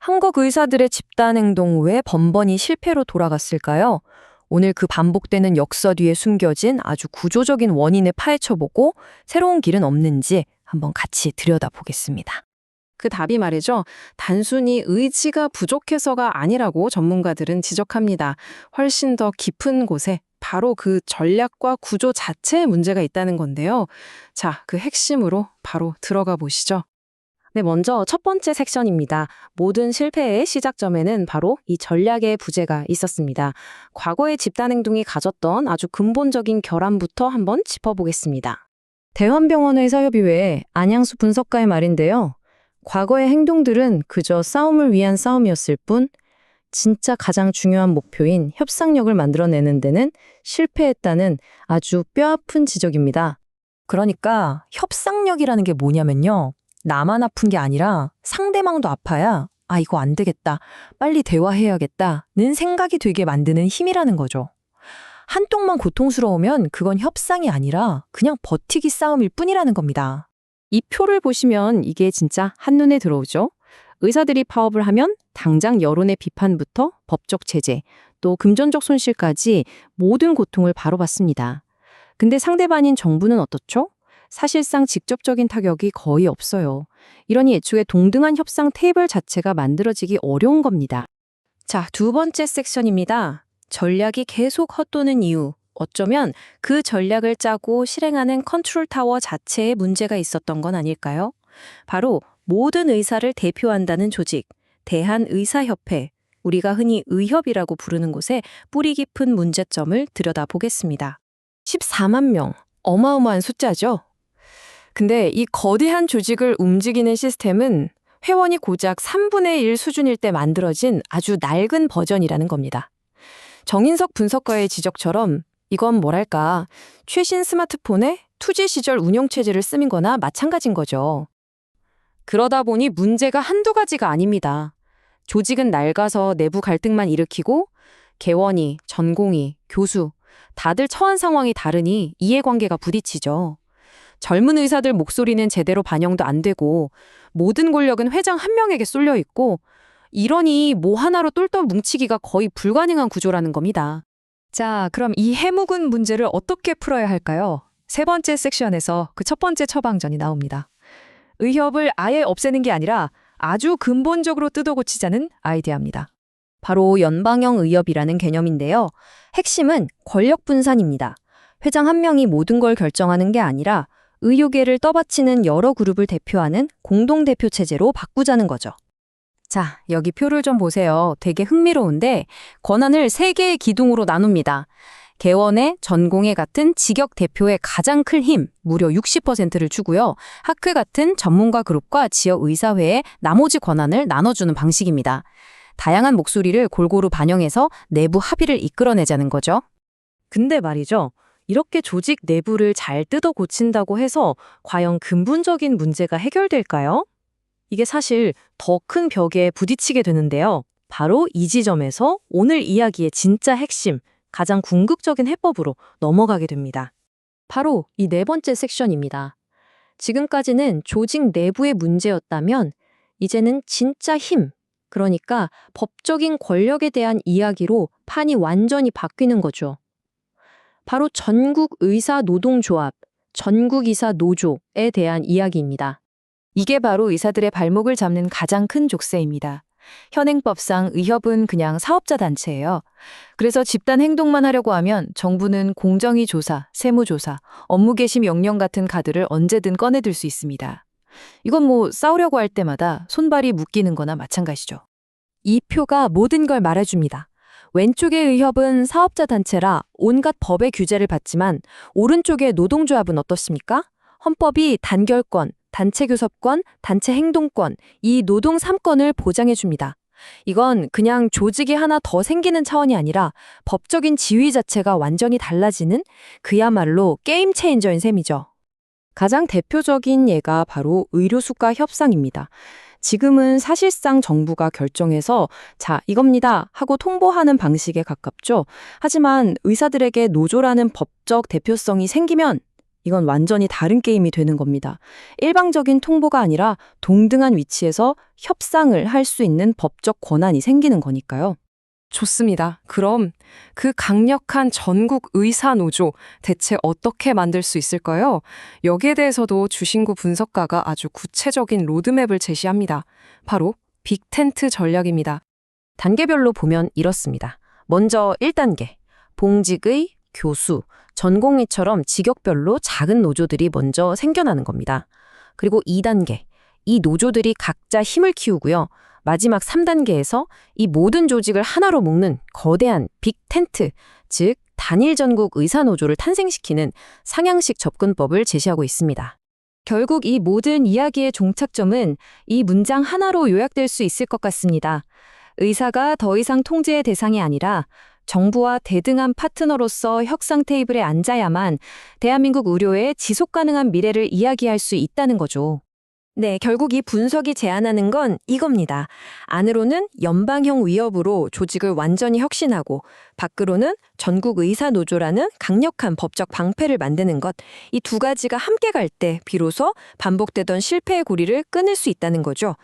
한국 의사들의 집단 행동 왜 번번이 실패로 돌아갔을까요? 오늘 그 반복되는 역사 뒤에 숨겨진 아주 구조적인 원인을 파헤쳐보고 새로운 길은 없는지 한번 같이 들여다보겠습니다. 그 답이 말이죠. 단순히 의지가 부족해서가 아니라고 전문가들은 지적합니다. 훨씬 더 깊은 곳에 바로 그 전략과 구조 자체에 문제가 있다는 건데요. 자, 그 핵심으로 바로 들어가 보시죠. 네, 먼저 첫 번째 섹션입니다. 모든 실패의 시작점에는 바로 이 전략의 부재가 있었습니다. 과거의 집단 행동이 가졌던 아주 근본적인 결함부터 한번 짚어보겠습니다. 대환병원 의사협의회 안양수 분석가의 말인데요. 과거의 행동들은 그저 싸움을 위한 싸움이었을 뿐 진짜 가장 중요한 목표인 협상력을 만들어내는 데는 실패했다는 아주 뼈아픈 지적입니다. 그러니까 협상력이라는 게 뭐냐면요. 나만 아픈 게 아니라 상대방도 아파야 이거 안 되겠다. 빨리 대화해야겠다는 생각이 들게 만드는 힘이라는 거죠. 한쪽만 고통스러우면 그건 협상이 아니라 그냥 버티기 싸움일 뿐이라는 겁니다. 이 표를 보시면 이게 진짜 한눈에 들어오죠. 의사들이 파업을 하면 당장 여론의 비판부터 법적 제재, 또 금전적 손실까지 모든 고통을 바로 받습니다. 근데 상대방인 정부는 어떻죠? 사실상 직접적인 타격이 거의 없어요. 이러니 애초에 동등한 협상 테이블 자체가 만들어지기 어려운 겁니다. 자, 두 번째 섹션입니다. 전략이 계속 헛도는 이유. 어쩌면 그 전략을 짜고 실행하는 컨트롤 타워 자체에 문제가 있었던 건 아닐까요? 바로 모든 의사를 대표한다는 조직, 대한의사협회, 우리가 흔히 의협이라고 부르는 곳에 뿌리 깊은 문제점을 들여다보겠습니다. 14만 명, 어마어마한 숫자죠? 근데 이 거대한 조직을 움직이는 시스템은 회원이 고작 3분의 1 수준일 때 만들어진 아주 낡은 버전이라는 겁니다. 정인석 분석가의 지적처럼 이건 뭐랄까, 최신 스마트폰에 2G 시절 운영체제를 쓰는 거나 마찬가지인 거죠. 그러다 보니 문제가 한두 가지가 아닙니다. 조직은 낡아서 내부 갈등만 일으키고 개원이, 전공의, 교수, 다들 처한 상황이 다르니 이해관계가 부딪히죠. 젊은 의사들 목소리는 제대로 반영도 안 되고 모든 권력은 회장 한 명에게 쏠려 있고 이러니 뭐 하나로 똘똘 뭉치기가 거의 불가능한 구조라는 겁니다. 자, 그럼 이 해묵은 문제를 어떻게 풀어야 할까요? 세 번째 섹션에서 그 첫 번째 처방전이 나옵니다. 의협을 아예 없애는 게 아니라 아주 근본적으로 뜯어고치자는 아이디어입니다. 바로 연방형 의협이라는 개념인데요. 핵심은 권력 분산입니다. 회장 한 명이 모든 걸 결정하는 게 아니라 의료계를 떠받치는 여러 그룹을 대표하는 공동대표 체제로 바꾸자는 거죠. 자, 여기 표를 좀 보세요. 되게 흥미로운데 권한을 3개의 기둥으로 나눕니다. 개원회, 전공회 같은 직역 대표의 가장 큰 힘, 무려 60%를 주고요. 학회 같은 전문가 그룹과 지역 의사회의 나머지 권한을 나눠주는 방식입니다. 다양한 목소리를 골고루 반영해서 내부 합의를 이끌어내자는 거죠. 근데 말이죠. 이렇게 조직 내부를 잘 뜯어 고친다고 해서 과연 근본적인 문제가 해결될까요? 이게 사실 더 큰 벽에 부딪히게 되는데요. 바로 이 지점에서 오늘 이야기의 진짜 핵심, 가장 궁극적인 해법으로 넘어가게 됩니다. 바로 이 네 번째 섹션입니다. 지금까지는 조직 내부의 문제였다면 이제는 진짜 힘, 그러니까 법적인 권력에 대한 이야기로 판이 완전히 바뀌는 거죠. 바로 전국의사노동조합, 전국의사노조에 대한 이야기입니다. 이게 바로 의사들의 발목을 잡는 가장 큰 족쇄입니다. 현행법상 의협은 그냥 사업자 단체예요. 그래서 집단 행동만 하려고 하면 정부는 공정위 조사, 세무조사, 업무 개시 명령 같은 카드를 언제든 꺼내들 수 있습니다. 이건 뭐 싸우려고 할 때마다 손발이 묶이는 거나 마찬가지죠. 이 표가 모든 걸 말해줍니다. 왼쪽의 의협은 사업자 단체라 온갖 법의 규제를 받지만 오른쪽의 노동조합은 어떻습니까? 헌법이 단결권, 단체 교섭권, 단체 행동권, 이 노동 3권을 보장해줍니다. 이건 그냥 조직이 하나 더 생기는 차원이 아니라 법적인 지위 자체가 완전히 달라지는 그야말로 게임 체인저인 셈이죠. 가장 대표적인 예가 바로 의료수가 협상입니다. 지금은 사실상 정부가 결정해서 자, 이겁니다 하고 통보하는 방식에 가깝죠. 하지만 의사들에게 노조라는 법적 대표성이 생기면 이건 완전히 다른 게임이 되는 겁니다. 일방적인 통보가 아니라 동등한 위치에서 협상을 할 수 있는 법적 권한이 생기는 거니까요. 좋습니다. 그럼 그 강력한 전국 의사 노조 대체 어떻게 만들 수 있을까요? 여기에 대해서도 주신구 분석가가 아주 구체적인 로드맵을 제시합니다. 바로 빅텐트 전략입니다. 단계별로 보면 이렇습니다. 먼저 1단계, 봉직의, 교수, 전공의처럼 직역별로 작은 노조들이 먼저 생겨나는 겁니다. 그리고 2단계, 이 노조들이 각자 힘을 키우고요. 마지막 3단계에서 이 모든 조직을 하나로 묶는 거대한 빅텐트, 즉 단일 전국 의사노조를 탄생시키는 상향식 접근법을 제시하고 있습니다. 결국 이 모든 이야기의 종착점은 이 문장 하나로 요약될 수 있을 것 같습니다. 의사가 더 이상 통제의 대상이 아니라 정부와 대등한 파트너로서 협상 테이블에 앉아야만 대한민국 의료의 지속 가능한 미래를 이야기할 수 있다는 거죠. 네, 결국 이 분석이 제안하는 건 이겁니다. 안으로는 연방형 위협으로 조직을 완전히 혁신하고 밖으로는 전국 의사 노조라는 강력한 법적 방패를 만드는 것. 이 두 가지가 함께 갈 때 비로소 반복되던 실패의 고리를 끊을 수 있다는 거죠.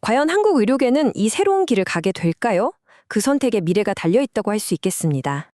과연 한국 의료계는 이 새로운 길을 가게 될까요? 그 선택에 미래가 달려 있다고 할 수 있겠습니다.